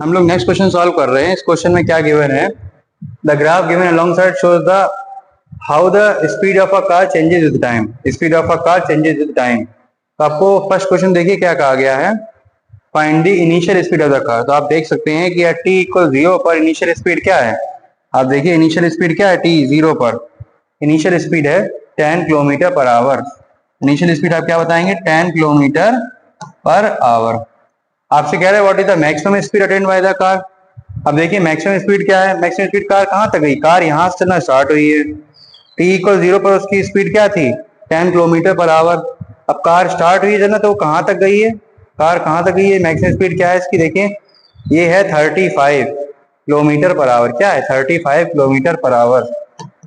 हम लोग next question solve कर रहे हैं। इस क्वेश्चन में क्या गिवन है, the graph given along side shows the how the speed of a car changes with time. Speed of a car changes with time. तो आपको फर्स्ट क्वेश्चन देखिए क्या कहा गया है, find the initial speed of the car. तो आप देख सकते हैं कि t इक्वल 0 पर इनिशियल स्पीड क्या है। आप देखिए इनिशियल स्पीड क्या है, t 0 पर इनिशियल स्पीड है 10 kilometre per hour. Initial speed आप क्या बताएंगे, 10 किलोमीटर पर आवर। आपसे कह रहे हैं what is the maximum speed attend by the car. अब देखिए मैक्सिमम स्पीड क्या है, मैक्सिमम स्पीड कार कहां तक गई, कार यहां से चलना स्टार्ट हुई है, टी इक्वल 0 पर उसकी स्पीड क्या थी 10 किलोमीटर पर आवर। अब कार स्टार्ट हुई है ना, तो वो कहां तक गई है, कार कहां तक गई है, मैक्सिमम स्पीड क्या है इसकी, देखिए ये है 35 किलोमीटर पर आवर। क्या है 35 किलोमीटर पर आवर।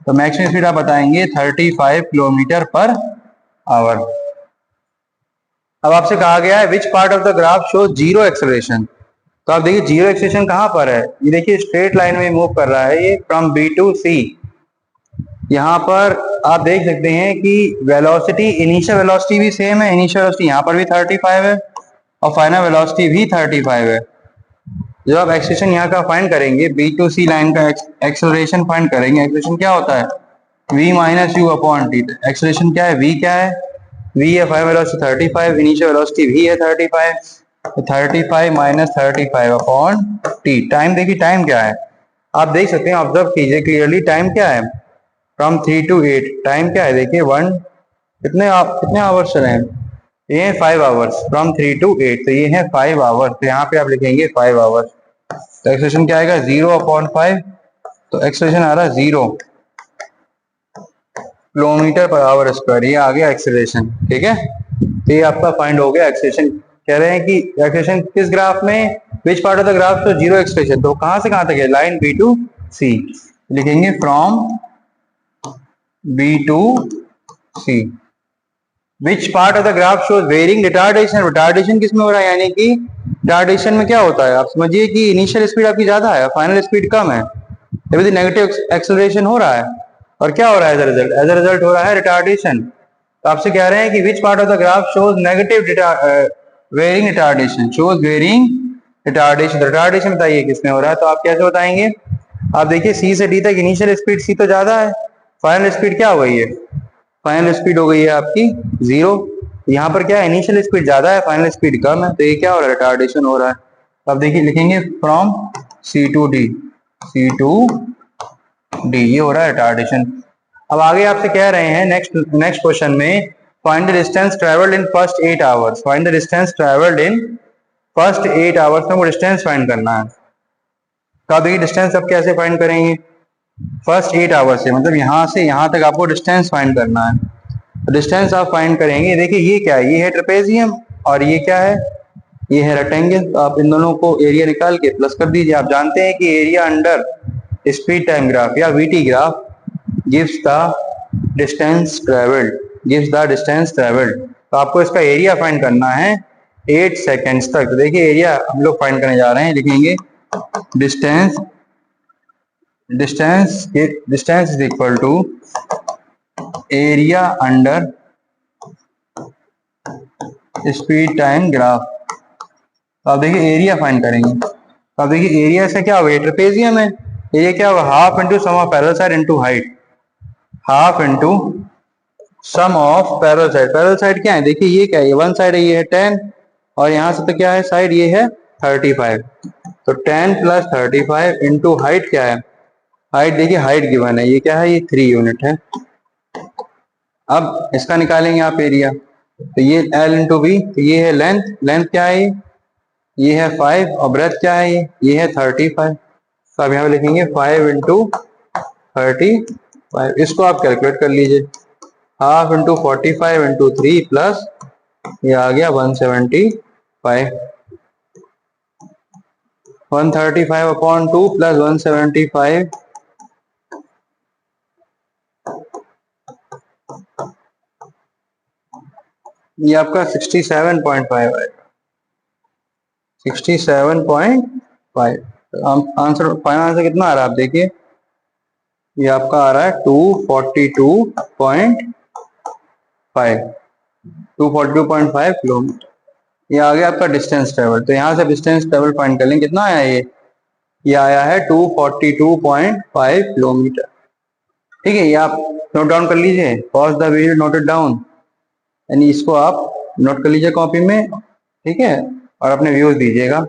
तो मैक्सिमम स्पीड आप बताएंगे 35 किलोमीटर पर आवर। अब आपसे कहा गया है विच part of the graph show zero acceleration. तो आप देखिए जीरो एक्सेलरेशन कहां पर है, ये देखिए स्ट्रेट लाइन में मूव कर रहा है ये फ्रॉम बी टू सी। यहाँ पर आप देख सकते हैं कि वेलोसिटी, इनिशियल वेलोसिटी भी सेम है, इनिशियल वेलोसिटी यहाँ पर भी 35 है और फाइनल वेलोसिटी भी 35 है। जब आप एक्सेलरेशन यहाँ का फाइंड करेंगे, बी टू सी लाइन का एक्सेलरेशन फाइंड करेंगे, एक्सेलरेशन क्या होता है v minus you upon T. Acceleration क्या है, v क्या है, v है final velocity 35, initial velocity v है 35, तो 35 माइनस 35 अपॉन टी। टाइम देखिए टाइम क्या है, आप देख सकते हैं, ऑब्जर्व कीजिए क्लियरली, टाइम क्या है फ्रॉम 3 टू 8, टाइम क्या है देखिए कितने आवर्स चले हैं, ये है 5 आवर्स फ्रॉम 3 टू 8, तो ये है 5 आवर्स। तो यहाँ पे आप लिखेंगे 5 आवर्स। तो एक्सेलरेशन क्या आएगा 0 अपॉन 5, तो एक्सेलरेशन आ रहा है 0 किलोमीटर पर आवर स्क्वायर, ये आ गया एक्सेलरेशन। ठीक है, तो ये आपका फाइंड हो गया एक्सेलरेशन। कह रहे हैं कि एक्सेलरेशन किस ग्राफ में, विच पार्ट ऑफ द ग्राफ तो जीरो एक्सेलरेशन, तो कहां से कहां तक है, लाइन बी टू सी। लिखेंगे from B to C. Which part of the graph shows varying retardation. Retardation किस में हो रहा है, यानी कि रिटार्डेशन में क्या होता है, आप समझिए कि इनिशियल स्पीड आपकी ज्यादा है, फाइनल स्पीड कम है, नेगेटिव एक्सेलरेशन हो रहा है, और क्या हो रहा है एज अ रिजल्ट हो रहा है रिटार्डेशन। तो आपसे कह रहे हैं कि which part of the graph shows negative varying retardation, shows varying retardation. Retardation बताइए किसमें हो रहा है, तो आप कैसे बताएंगे, आप देखिए सी से डी तक इनिशियल स्पीड सी तो ज्यादा है, फाइनल स्पीड क्या हो गई है, फाइनल स्पीड हो गई है आपकी 0। यहाँ पर क्या है, इनिशियल स्पीड ज्यादा है, फाइनल स्पीड कम है, तो ये क्या हो रहा है, रिटार्डेशन हो रहा है। तो अब देखिए लिखेंगे from C to D, C to D, ये हो रहा है रिटार्डेशन। अब आगे आपसे कह रहे हैं नेक्स्ट क्वेश्चन में, find the distance travelled in first 8 hours. Find the distance travelled in first 8 hours में वो डिस्टेंस फाइंड करना है। तो अब देखिए डिस्टेंस अब कैसे फाइंड करेंगे, फर्स्ट 8 आवर्स से मतलब यहाँ से यहाँ तक आपको डिस्टेंस फाइंड करना है। तो डिस्टेंस आप फाइंड करेंगे, देखिए ये क्या है, ये है ट्रेपेजियम और ये क्या है, ये है रेक्टेंगल। तो आप इन दोनों को एरिया निकाल के प्लस कर दीजिए। आप जानते हैं कि area under speed time graph या VT graph gives the distance travelled, gives the distance travelled. तो आपको इसका एरिया फाइंड करना है 8 सेकेंड्स तक। तो देखिए एरिया हम लोग फाइंड करने जा रहे हैं, लिखेंगे distance, distance is equal to area under speed time graph. तो आप देखिए एरिया फाइंड करेंगे, तो आप देखिए एरिया से क्या होगा, ट्रेपेजियम है, एरिया क्या होगा, half into sum of parallel side into height, half into sum of parallel side. Parallel side क्या है, देखिए ये क्या है, ये वन साइड है, ये है 10 और यहाँ से तो क्या है साइड, ये है 35। तो 10 प्लस 35 इंटू हाइट क्या है, हाइट देखिए हाइट गिवन है, ये क्या है, ये 3 यूनिट है। अब इसका निकालेंगे आप एरिया, तो ये L इंटू बी, तो ये है लेंथ, लेंथ क्या है, ये है 5 और ब्रेथ क्या है, ये है 35। तो अब यहाँ पे लिखेंगे 5 इंटू 35, इसको आप कैलकुलेट कर लीजिए, हाफ इंटू 45 इंटू 3 प्लस ये आ गया 175, 135 अपॉन 2 प्लस 175, ये आपका 67.5 है, 67.5। आंसर फाइनल आंसर कितना आ रहा है, आप देखिए ये आपका आ रहा है 242.5 किलोमीटर। ये आ गया आपका डिस्टेंस ट्रेवल। तो यहाँ से डिस्टेंस ट्रेवल फाइंड कर लें, कितना आया ये आया है 242.5 किलोमीटर। ठीक है, ये आप नोट डाउन कर लीजिए, pause the video, note it down, यानी इसको आप नोट कर लीजिए कॉपी में। ठीक है, और अपने व्यूज दीजिएगा।